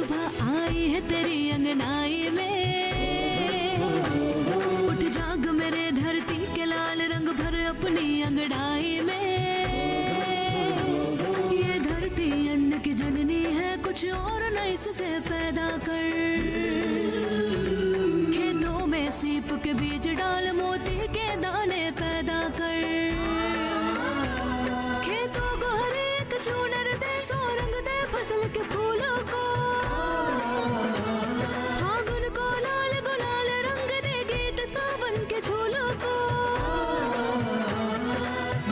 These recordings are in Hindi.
सुबह आई है तेरी अंगनाई में, उठ जाग मेरे धरती के लाल रंग भर अपनी अंगड़ाई में। ये धरती अन्न की जननी है, कुछ और न इससे पैदा कर। खेतों में सीप के बीज डाल, मोती के दाने पैदा कर। खेतों को हर एक चूनर दे, सो रंग दे फसल के फूलों को। फागुन को लाल गुलाल रंग दे, गीत सावन के झूलों को।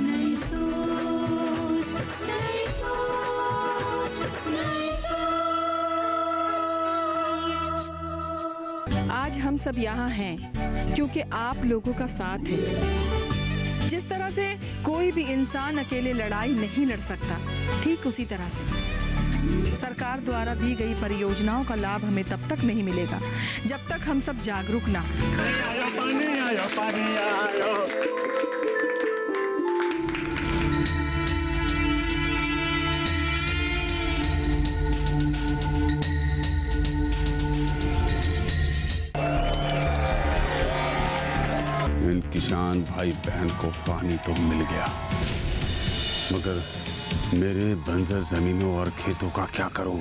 नई सोच, नई सोच, नई सोच। आज हम सब यहाँ हैं क्योंकि आप लोगों का साथ है। जिस तरह से कोई भी इंसान अकेले लड़ाई नहीं लड़ सकता, ठीक उसी तरह से सरकार द्वारा दी गई परियोजनाओं का लाभ हमें तब तक नहीं मिलेगा जब तक हम सब जागरूक ना हो। पानी आया, पानी आया। इन किसान भाई बहन को पानी तो मिल गया, मगर मेरे बंजर जमीनों और खेतों का क्या करूं?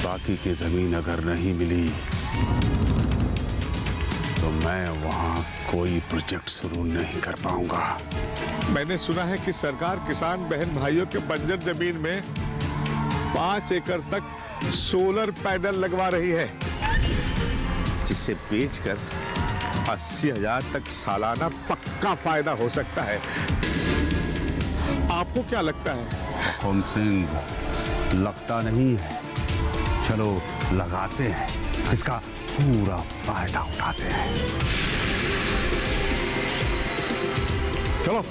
बाकी की जमीन अगर नहीं मिली तो मैं वहां कोई प्रोजेक्ट शुरू नहीं कर पाऊंगा। मैंने सुना है कि सरकार किसान बहन भाइयों के बंजर जमीन में 5 एकड़ तक सोलर पैनल लगवा रही है, जिसे बेचकर 80,000 तक सालाना पक्का फायदा हो सकता है। आपको क्या लगता है? हुकुम सिंह, लगता नहीं है, चलो लगाते हैं, इसका पूरा फायदा उठाते हैं। चलो।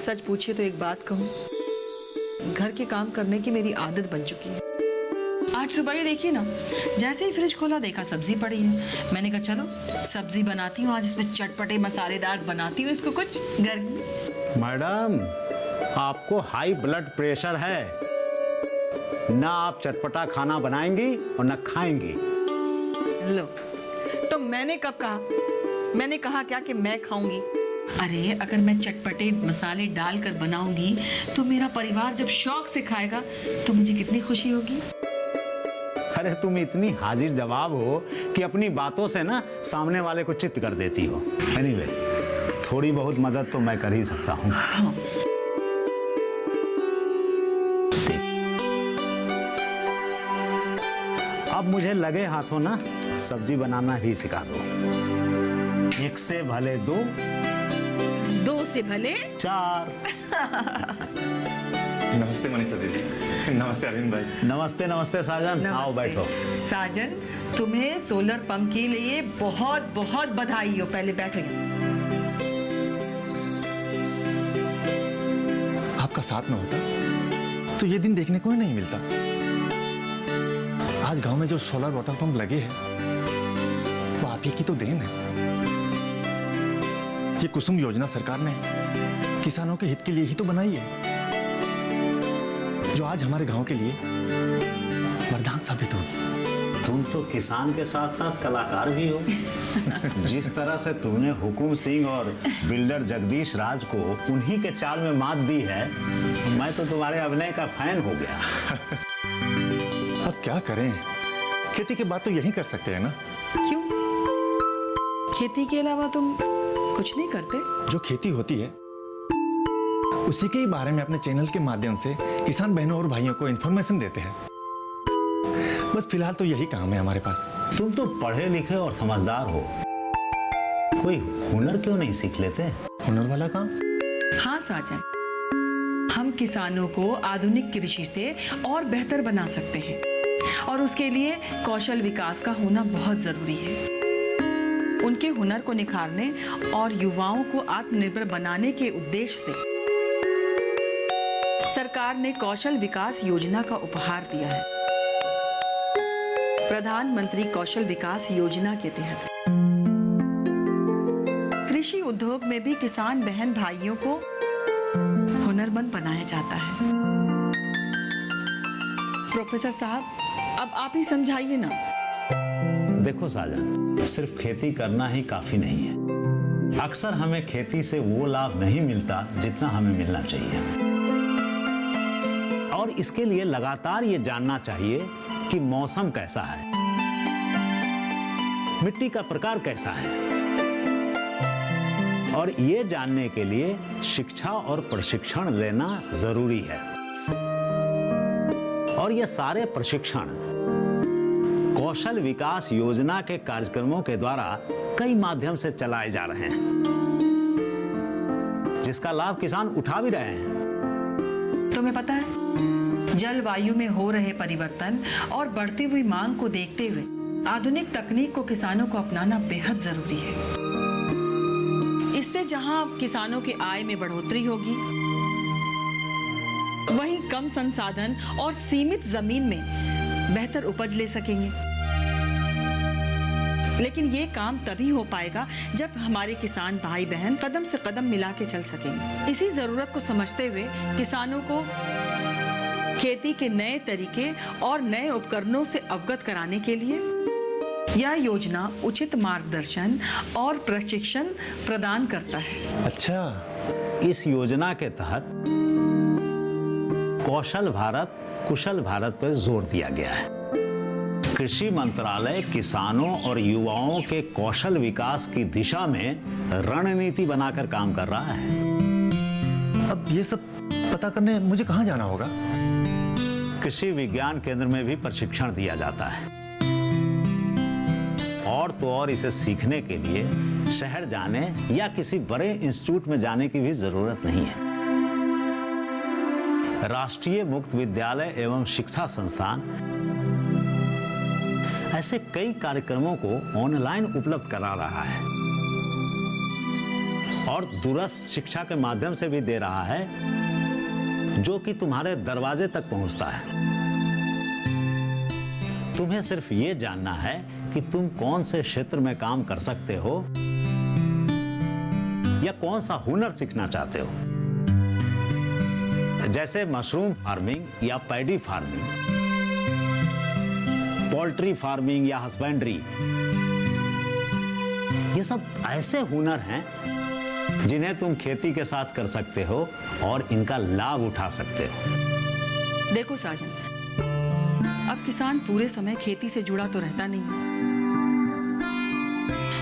सच पूछे तो एक बात कहूँ, घर के काम करने की मेरी आदत बन चुकी है। आज सुबह ही देखिए ना, जैसे ही फ्रिज खोला देखा सब्जी पड़ी है। मैंने कहा चलो सब्जी बनाती हूँ, आज इसमें चटपटे मसालेदार बनाती हूँ इसको कुछ गर्मी। मैडम, आपको हाई ब्लड प्रेशर है, ना आप चटपटा खाना बनाएंगी और ना खाएंगी। लो, तो मैंने कब कहा? मैंने कहा क्या कि मैं खाऊंगी? अरे अगर मैं चटपटे मसाले डालकर बनाऊंगी तो मेरा परिवार जब शौक से खाएगा तो मुझे कितनी खुशी होगी। अरे तुम इतनी हाजिर जवाब हो कि अपनी बातों से ना सामने वाले को चित्त कर देती हो। एनीवे, थोड़ी बहुत मदद तो मैं कर ही सकता हूँ। हाँ। अब मुझे लगे हाथों ना सब्जी बनाना ही सिखा दो। 1 से भले 2, 2 से भले 4। नमस्ते मनीषा दीदी। नमस्ते अरविंद भाई। नमस्ते नमस्ते साजन, आओ बैठो। साजन, तुम्हें सोलर पंप के लिए बहुत बहुत बधाई हो। पहले बैठो। आपका साथ न होता तो ये दिन देखने को ही नहीं मिलता। आज गांव में जो सोलर वाटर पंप लगे हैं वो आप ही की तो देन है। ये कुसुम योजना सरकार ने किसानों के हित के लिए ही तो बनाई है, जो आज हमारे गांव के लिए वरदान साबित होगी। तुम तो किसान के साथ साथ कलाकार भी हो। जिस तरह से तुमने हुकुम सिंह और बिल्डर जगदीश राज को उन्हीं के चाल में मात दी है, मैं तो तुम्हारे अभिनय का फैन हो गया। अब क्या करें, खेती के बाद तो यही कर सकते हैं ना। क्यों? खेती के अलावा तुम कुछ नहीं करते? जो खेती होती है उसी के ही बारे में अपने चैनल के माध्यम से किसान बहनों और भाइयों को इन्फॉर्मेशन देते हैं। बस फिलहाल तो यही काम है हमारे पास। तुम तो पढ़े लिखे और समझदार हो, कोई हुनर क्यों नहीं सीख लेते? हुनर वाला काम? हाँ साजन, हम किसानों को आधुनिक कृषि से और बेहतर बना सकते हैं और उसके लिए कौशल विकास का होना बहुत जरूरी है। उनके हुनर को निखारने और युवाओं को आत्मनिर्भर बनाने के उद्देश्य से सरकार ने कौशल विकास योजना का उपहार दिया है। प्रधानमंत्री कौशल विकास योजना के तहत कृषि उद्योग में भी किसान बहन भाइयों को हुनरमंद बनाया जाता है। प्रोफेसर साहब, अब आप ही समझाइए ना। देखो साजन, सिर्फ खेती करना ही काफी नहीं है। अक्सर हमें खेती से वो लाभ नहीं मिलता जितना हमें मिलना चाहिए, और इसके लिए लगातार ये जानना चाहिए कि मौसम कैसा है, मिट्टी का प्रकार कैसा है, और ये जानने के लिए शिक्षा और प्रशिक्षण लेना जरूरी है। और ये सारे प्रशिक्षण कौशल विकास योजना के कार्यक्रमों के द्वारा कई माध्यम से चलाए जा रहे हैं, जिसका लाभ किसान उठा भी रहे हैं। तुम्हें पता है, जलवायु में हो रहे परिवर्तन और बढ़ती हुई मांग को देखते हुए आधुनिक तकनीक को किसानों को अपनाना बेहद जरूरी है। इससे जहां किसानों की आय में बढ़ोतरी होगी, वहीं कम संसाधन और सीमित जमीन में बेहतर उपज ले सकेंगे। लेकिन ये काम तभी हो पाएगा जब हमारे किसान भाई बहन कदम से कदम मिला के चल सकेंगे। इसी जरूरत को समझते हुए किसानों को खेती के नए तरीके और नए उपकरणों से अवगत कराने के लिए यह योजना उचित मार्गदर्शन और प्रशिक्षण प्रदान करता है। अच्छा, इस योजना के तहत कौशल भारत कुशल भारत पर जोर दिया गया है। कृषि मंत्रालय किसानों और युवाओं के कौशल विकास की दिशा में रणनीति बनाकर काम कर रहा है। अब ये सब पता करने मुझे कहाँ जाना होगा? कृषि विज्ञान केंद्र में भी प्रशिक्षण दिया जाता है, और तो और इसे सीखने के लिए शहर जाने या किसी बड़े इंस्टीट्यूट में जाने की भी जरूरत नहीं है। राष्ट्रीय मुक्त विद्यालय एवं शिक्षा संस्थान ऐसे कई कार्यक्रमों को ऑनलाइन उपलब्ध करा रहा है और दूरस्थ शिक्षा के माध्यम से भी दे रहा है, जो कि तुम्हारे दरवाजे तक पहुंचता है। तुम्हें सिर्फ ये जानना है कि तुम कौन से क्षेत्र में काम कर सकते हो या कौन सा हुनर सीखना चाहते हो, जैसे मशरूम फार्मिंग या पैडी फार्मिंग, पोल्ट्री फार्मिंग या हस्बेंड्री। ये सब ऐसे हुनर हैं जिन्हें तुम खेती के साथ कर सकते हो और इनका लाभ उठा सकते हो। देखो साजन, अब किसान पूरे समय खेती से जुड़ा तो रहता नहीं है।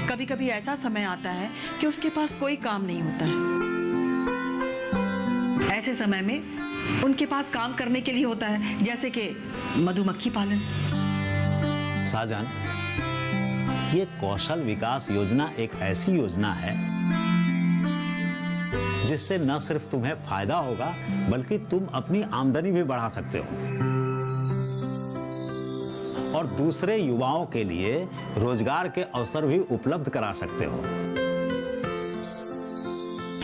कभी कभी ऐसा समय आता है कि उसके पास कोई काम नहीं होता है। ऐसे समय में उनके पास काम करने के लिए होता है, जैसे कि मधुमक्खी पालन। साजन, ये कौशल विकास योजना एक ऐसी योजना है जिससे न सिर्फ तुम्हें फायदा होगा, बल्कि तुम अपनी आमदनी भी बढ़ा सकते हो और दूसरे युवाओं के लिए रोजगार के अवसर भी उपलब्ध करा सकते हो।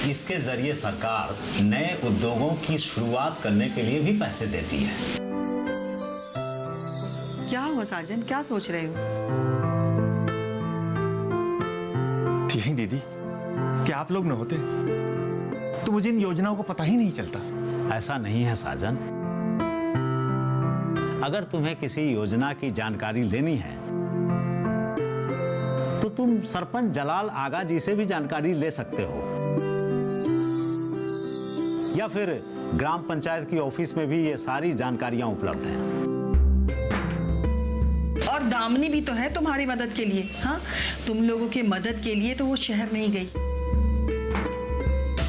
इसके जरिए सरकार नए उद्योगों की शुरुआत करने के लिए भी पैसे देती है। क्या हुआ साजन, क्या सोच रहे हो? यही दीदी, कि आप लोग न होते तो मुझे इन योजनाओं को पता ही नहीं चलता। ऐसा नहीं है साजन, अगर तुम्हें किसी योजना की जानकारी लेनी है तो तुम सरपंच जलाल आगा जी से भी जानकारी ले सकते हो, या फिर ग्राम पंचायत की ऑफिस में भी ये सारी जानकारियां उपलब्ध हैं। और दामिनी भी तो है तुम्हारी मदद के लिए। हाँ, तुम लोगों की मदद के लिए तो वो शहर नहीं गई।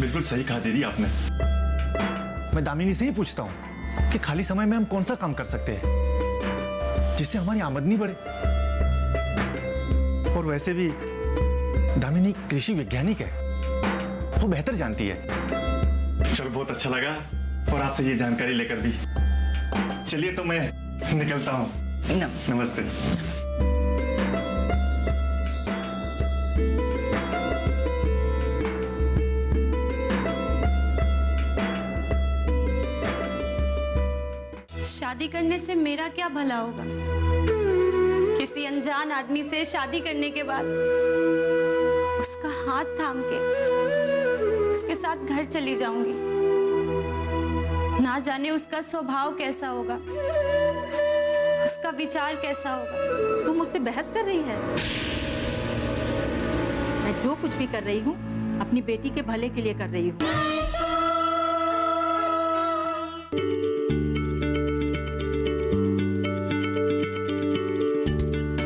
बिल्कुल सही कहा दीदी आपने। मैं दामिनी से ही पूछता हूँ कि खाली समय में हम कौन सा काम कर सकते हैं जिससे हमारी आमदनी बढ़े। और वैसे भी दामिनी कृषि वैज्ञानिक है, वो बेहतर जानती है। चलो, बहुत अच्छा लगा और आपसे ये जानकारी लेकर भी। चलिए तो मैं निकलता हूँ। नमस्ते। नमस्ते। शादी करने से मेरा क्या भला होगा? किसी अनजान आदमी से शादी करने के बाद उसका हाथ थाम के उसके साथ घर चली जाऊंगी। ना जाने उसका स्वभाव कैसा होगा, उसका विचार कैसा होगा। तू मुझसे बहस कर रही है? मैं जो कुछ भी कर रही हूँ अपनी बेटी के भले के लिए कर रही हूँ।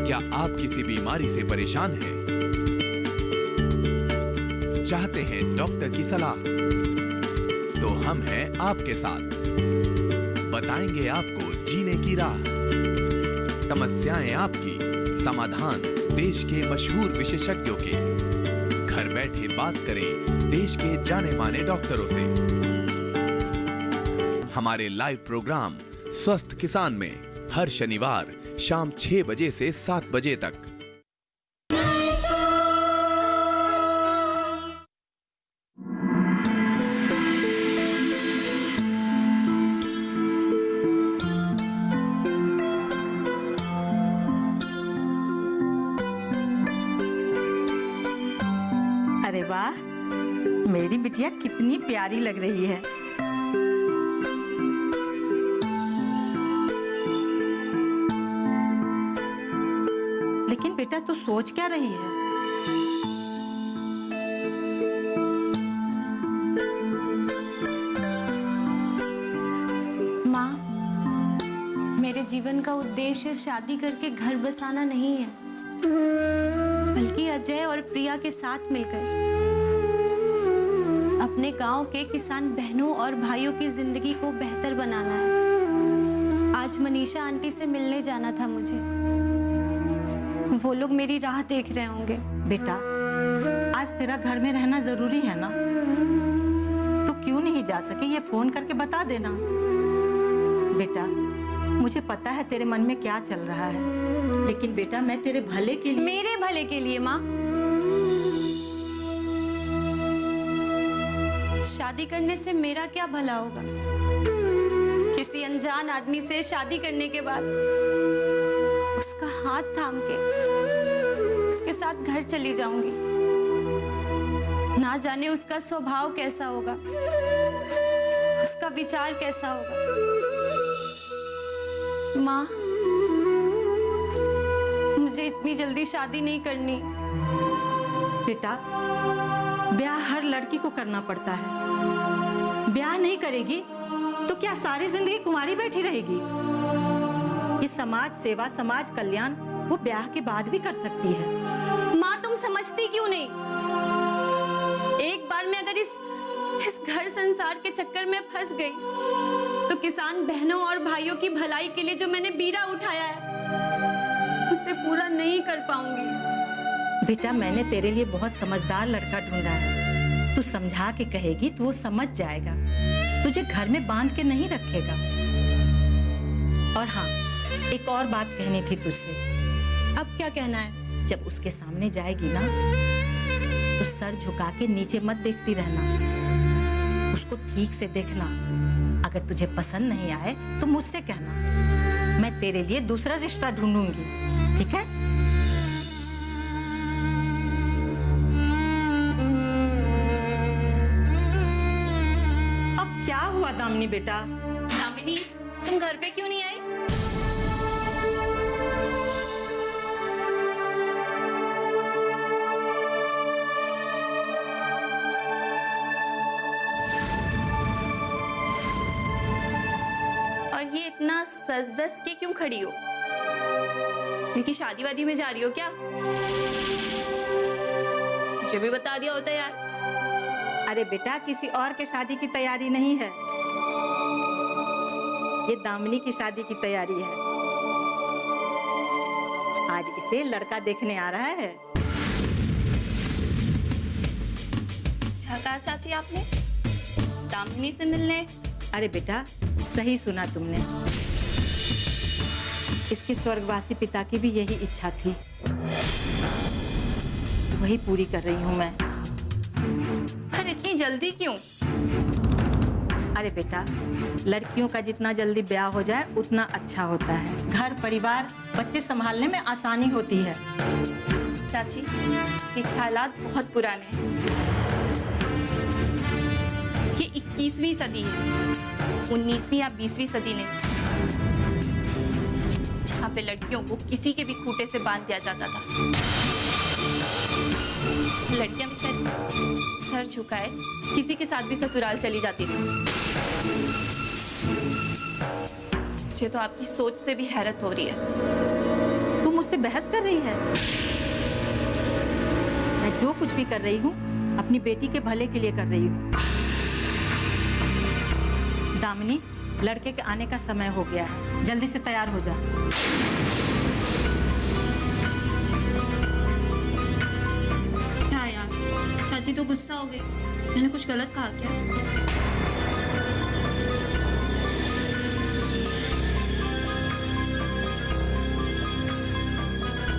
क्या आप किसी बीमारी से परेशान हैं? चाहते हैं डॉक्टर की सलाह? तो हम हैं आपके साथ। बताएंगे आपको जीने की राह। समस्याएं आपकी, समाधान देश के मशहूर विशेषज्ञों के। घर बैठे बात करें देश के जाने माने डॉक्टरों से। हमारे लाइव प्रोग्राम स्वस्थ किसान में हर शनिवार शाम 6 बजे से 7 बजे तक। अरे वाह, मेरी बिटिया कितनी प्यारी लग रही है। लेकिन बेटा तू सोच क्या रही है? माँ, मेरे जीवन का उद्देश्य शादी करके घर बसाना नहीं है, बल्कि अजय और प्रिया के साथ मिलकर अपने गांव के किसान बहनों और भाइयों की जिंदगी को बेहतर बनाना है। आज मनीषा आंटी से मिलने जाना था मुझे। वो लोग मेरी राह देख रहे होंगे। बेटा, आज तेरा घर में रहना जरूरी है ना? तो क्यों नहीं जा सके ये फोन करके बता देना। बेटा, मुझे पता है तेरे मन में क्या चल रहा है, लेकिन बेटा मैं तेरे भले के लिए। मेरे भले के लिए माँ? शादी करने से मेरा क्या भला होगा? किसी अनजान आदमी से शादी करने के बाद उसका हाथ थाम के उसके साथ घर चली जाऊंगी। ना जाने उसका स्वभाव कैसा होगा, उसका विचार कैसा होगा। माँ, मुझे इतनी जल्दी शादी नहीं करनी। बेटा, ब्याह हर लड़की को करना पड़ता है। ब्याह नहीं करेगी तो क्या सारी जिंदगी कुंवारी बैठी रहेगी? ये समाज सेवा, समाज कल्याण वो ब्याह के बाद भी कर सकती है। माँ, तुम समझती क्यों नहीं? एक बार मैं अगर इस घर संसार के चक्कर में फंस गई तो किसान बहनों और भाइयों की भलाई के लिए जो मैंने बीड़ा उठाया है उसे पूरा नहीं कर पाऊंगी। बेटा, मैंने तेरे लिए बहुत समझदार लड़का ढूंढा है। तू समझा के कहेगी तो वो समझ जाएगा, तुझे घर में बांध के नहीं रखेगा। और हाँ, एक और बात कहनी थी तुझसे। अब क्या कहना है? जब उसके सामने जाएगी ना तो सर झुका के नीचे मत देखती रहना। उसको ठीक से देखना। अगर तुझे पसंद नहीं आए तो मुझसे कहना, मैं तेरे लिए दूसरा रिश्ता ढूंढूंगी। ठीक है? अब क्या हुआ दामिनी बेटा? दामिनी, तुम घर पे क्यों नहीं आई? और ये इतना सज-धज के क्यों खड़ी हो? किसी की शादी वादी में जा रही हो क्या? मुझे भी बता दिया होता यार। अरे बेटा, किसी और के शादी की तैयारी नहीं है, ये दामिनी की शादी की तैयारी है। आज इसे लड़का देखने आ रहा है। क्या कहा चाची आपने? दामिनी से मिलने अरे बेटा, सही सुना तुमने। इसके स्वर्गवासी पिता की भी यही इच्छा थी, वही पूरी कर रही हूँ मैं। पर इतनी जल्दी क्यों? अरे बेटा, लड़कियों का जितना जल्दी ब्याह हो जाए उतना अच्छा होता है। घर परिवार बच्चे संभालने में आसानी होती है। चाची, ये ख्यालात बहुत पुराने हैं। ये 21वीं सदी है, 19वीं या 20वीं सदी नहीं, जहाँ पे लड़कियों को किसी के भी खूंटे से बांध दिया जाता था। लड़कियां बेचारी सर झुकाए किसी के साथ भी ससुराल चली जाती थी। मुझे तो आपकी सोच से भी हैरत हो रही है। तू मुझसे बहस कर रही है? मैं जो कुछ भी कर रही हूँ अपनी बेटी के भले के लिए कर रही हूँ। दामिनी, लड़के के आने का समय हो गया है, जल्दी से तैयार हो जा। क्या यार, चाची तो गुस्सा हो गई। मैंने कुछ गलत कहा क्या?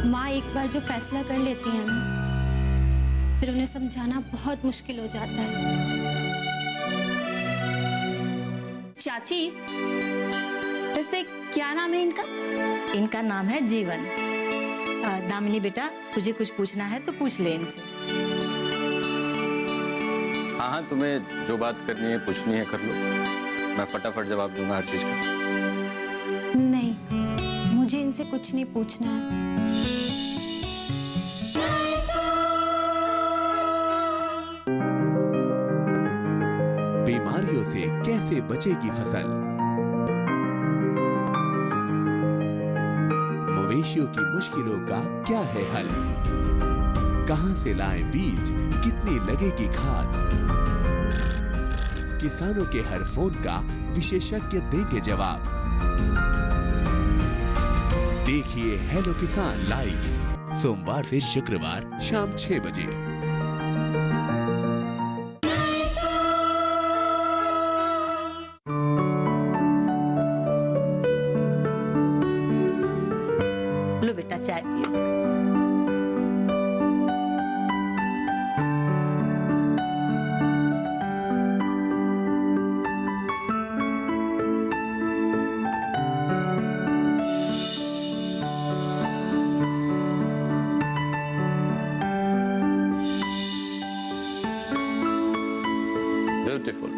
माँ एक बार जो फैसला कर लेती है ना, फिर उन्हें समझाना बहुत मुश्किल हो जाता है। चाची, वैसे क्या नाम है इनका? इनका नाम है जीवन। दामिनी बेटा, तुझे कुछ पूछना है तो पूछ ले इनसे। हाँ हाँ, तुम्हें जो बात करनी है पूछनी है कर लो, मैं फटाफट जवाब दूंगा हर चीज का। नहीं, मुझे इनसे कुछ नहीं पूछना है। बीमारियों से कैसे बचेगी फसल? मवेशियों की मुश्किलों का क्या है हल? कहां से लाएं बीज, कितनी लगेगी खाद? किसानों के हर फोन का विशेषज्ञ देंगे जवाब। देखिए हेलो किसान लाइव, सोमवार से शुक्रवार शाम 6 बजे। लो बेटा, चाय पियो। ब्यूटीफुल,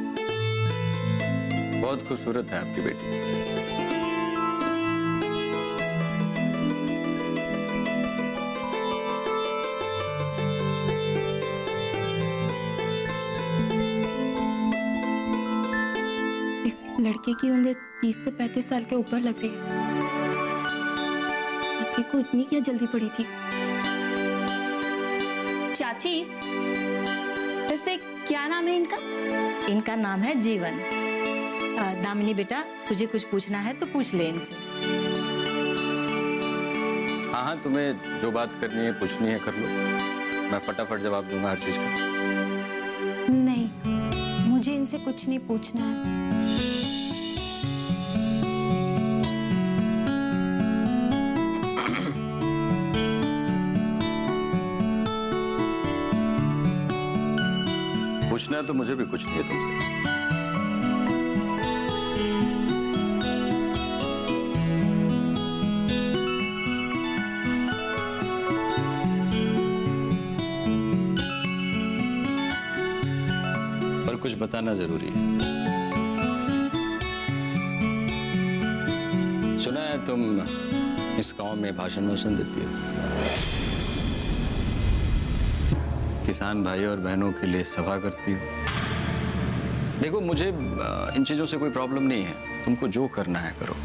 बहुत खूबसूरत है आपकी बेटी। इस लड़के की उम्र 30 से 35 साल के ऊपर लग रही है। लड़के को इतनी क्या जल्दी पड़ी थी? चाची, वैसे क्या नाम है इनका? इनका नाम है जीवन। दामिनी बेटा, तुझे कुछ पूछना है तो पूछ ले इनसे। हाँ हाँ, तुम्हें जो बात करनी है पूछनी है कर लो, मैं फटाफट जवाब दूंगा हर चीज का। नहीं, मुझे इनसे कुछ नहीं पूछना है। पूछना तो मुझे भी कुछ नहीं है तुमसे। पर कुछ बताना जरूरी है। सुना है तुम इस गांव में भाषण वाषण देती हो, किसान भाई और बहनों के लिए सभा करती हो। देखो, मुझे इन चीजों से कोई प्रॉब्लम नहीं है, तुमको जो करना है करो,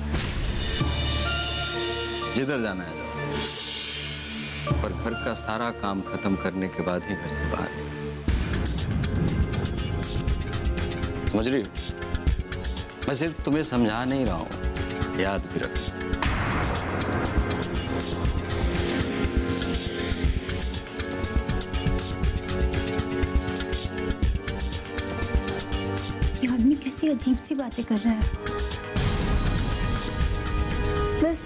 जिधर जाना है जाओ, पर घर का सारा काम खत्म करने के बाद ही घर से बाहर। समझ रही हो? मैं सिर्फ तुम्हें समझा नहीं रहा हूं, याद भी रखो। ये आदमी कैसे कैसी अजीब सी बातें कर रहा है। बस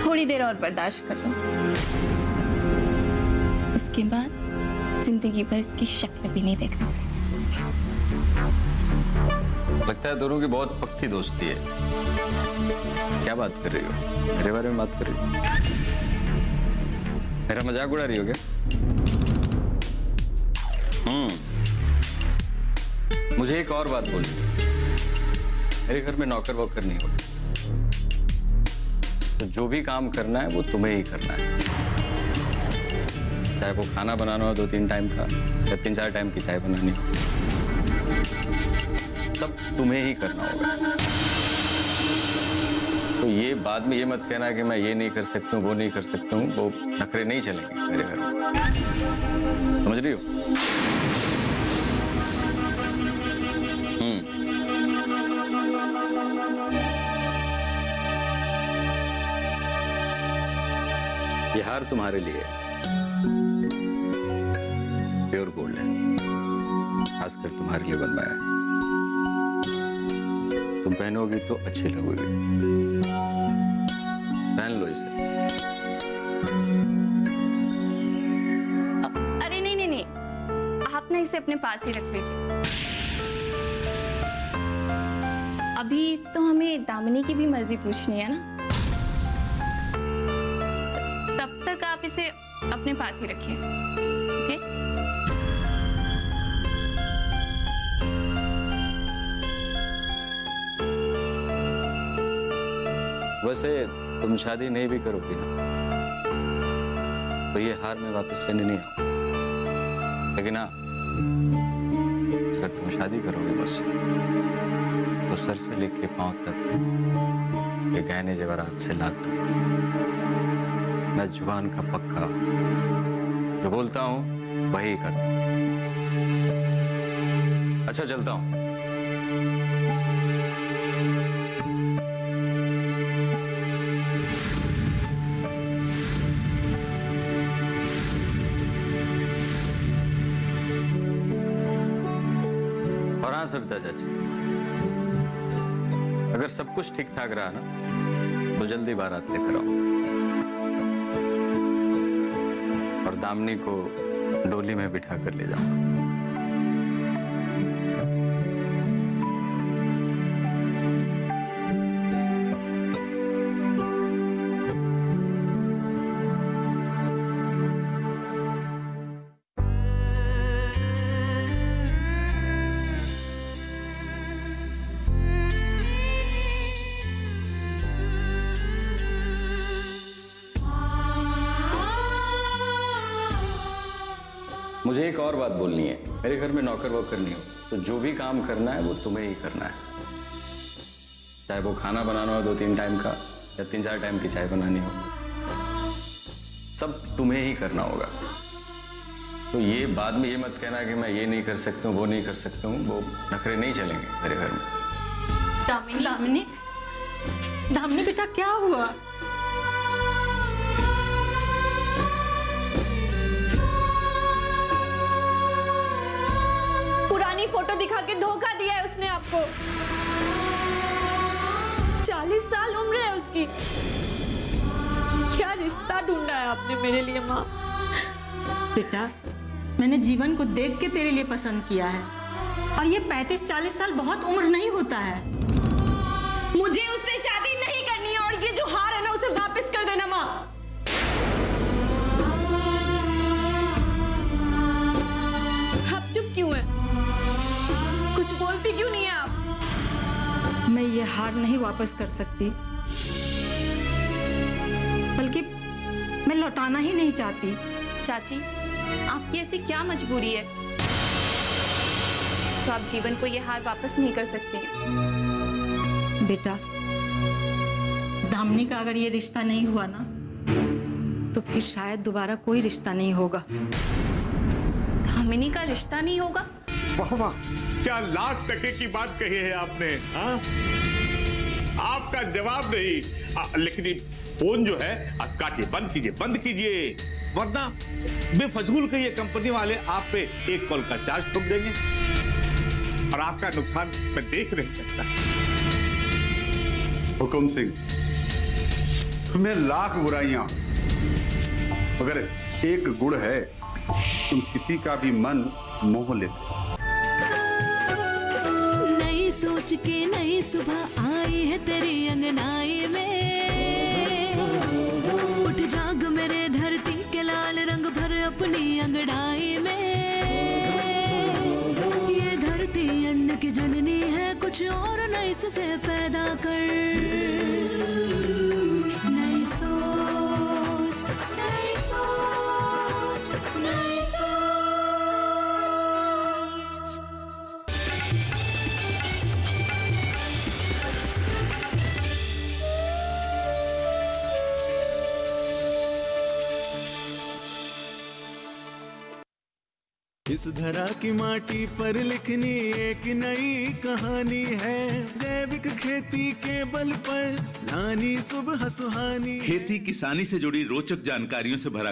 थोड़ी देर और बर्दाश्त कर लो, उसके बाद जिंदगी भर इसकी शक्ल भी नहीं देखना। लगता है दोनों की बहुत पक्की दोस्ती है। क्या बात कर रही हो? मेरे बारे में बात कर रही हो? मेरा मजाक उड़ा रही हो क्या? मुझे एक और बात बोलनी है। मेरे घर में नौकर वोकर नहीं होगा, तो जो भी काम करना है वो तुम्हें ही करना है। चाहे वो खाना बनाना हो 2-3 टाइम का या 3-4 टाइम की चाय बनानी हो, सब तुम्हें ही करना होगा। तो ये बाद में ये मत कहना कि मैं ये नहीं कर सकता हूँ, वो नहीं कर सकता हूँ। वो नखरे नहीं चलेंगे मेरे घर में, समझ रही हो? ये हार तुम्हारे लिए प्योर गोल्ड है, खासकर तुम्हारे लिए बनवाया है। तुम पहनोगी तो अच्छी लगोगी, पहन लो इसे। अरे नहीं नहीं नहीं, आप ना इसे अपने पास ही रख लीजिए। अभी तो हमें दामिनी की भी मर्जी पूछनी है ना, तब तक आप इसे अपने पास ही रखिए, ओके? वैसे तुम शादी नहीं भी करोगी ना, तो ये हार मैं वापस लेने नहीं आऊंगा। लेकिन हाँ, अगर तुम शादी करोगे मुझसे, तो सर से लेके पांव तक ये गहने जेवरात से लाख दूंगा। मैं जुबान का पक्का, जो बोलता हूं वही करता हूं। अच्छा, चलता हूं। और हाँ सविता चाची, अगर सब कुछ ठीक ठाक रहा ना, तो जल्दी बारात लेकर आओ और दामिनी को डोली में बिठा कर ले जाऊंगा। मुझे एक और बात बोलनी है। मेरे घर में नौकर वोकर नहीं हो, तो जो भी काम करना है वो तुम्हें ही करना है। चाहे वो खाना बनाना हो 2-3 टाइम का या 3-4 टाइम की चाय बनानी हो, सब तुम्हें ही करना होगा। तो ये बाद में ये मत कहना कि मैं ये नहीं कर सकता हूँ, वो नहीं कर सकता हूँ। वो नखरे नहीं चलेंगे मेरे घर में। दामिनी, दामिनी, दामिनी बेटा क्या हुआ? पुरानी फोटो दिखा के धोखा दिया है उसने आपको। 40 साल उम्र है उसकी। क्या रिश्ता ढूंढा है आपने मेरे लिए माँ? बेटा, मैंने जीवन को देख के तेरे लिए पसंद किया है, और ये 35-40 साल बहुत उम्र नहीं होता है। मुझे उससे शादी नहीं करनी है, और ये जो हार है ना, उसे वापस कर देना माँ। आप चुप क्यों हैं? कुछ बोलती क्यों नहीं है आप? मैं ये हार नहीं वापस कर सकती, बल्कि मैं लौटाना ही नहीं चाहती। चाची, आपकी ऐसी क्या मजबूरी है तो आप जीवन को ये हार वापस नहीं कर सकती हैं? बेटा, दामिनी का अगर ये रिश्ता नहीं हुआ ना, तो फिर शायद दोबारा कोई रिश्ता नहीं होगा। दामिनी का रिश्ता नहीं होगा? वाह वाह, क्या लाख टके की बात कही है आपने। हाँ, आपका जवाब नहीं। लेकिन ये फोन जो है काटिए, बंद कीजिए, बंद कीजिए, वरना बेफजूल के ये कंपनी वाले आप पे एक कॉल का चार्ज ठोक देंगे। और आपका नुकसान मैं देख नहीं सकता। हुकुम सिंह, तुम्हें लाख बुराइयां, मगर एक गुण है, तुम किसी का भी मन मोह लेते। नई सोच के नई सुबह आई है तेरी अंगनाई में, उठ जाग मेरे धरती के लाल रंग भर अपनी अंगड़ाई में। ये धरती अन्न की जननी है, कुछ और नई से पैदा कर। नई सोच, नई सोच, नई सोच। इस धरा की माटी पर लिखनी एक नई कहानी है, जैविक खेती के बल पर लानी सुबह सुहानी। खेती किसानी से जुड़ी रोचक जानकारियों से भरा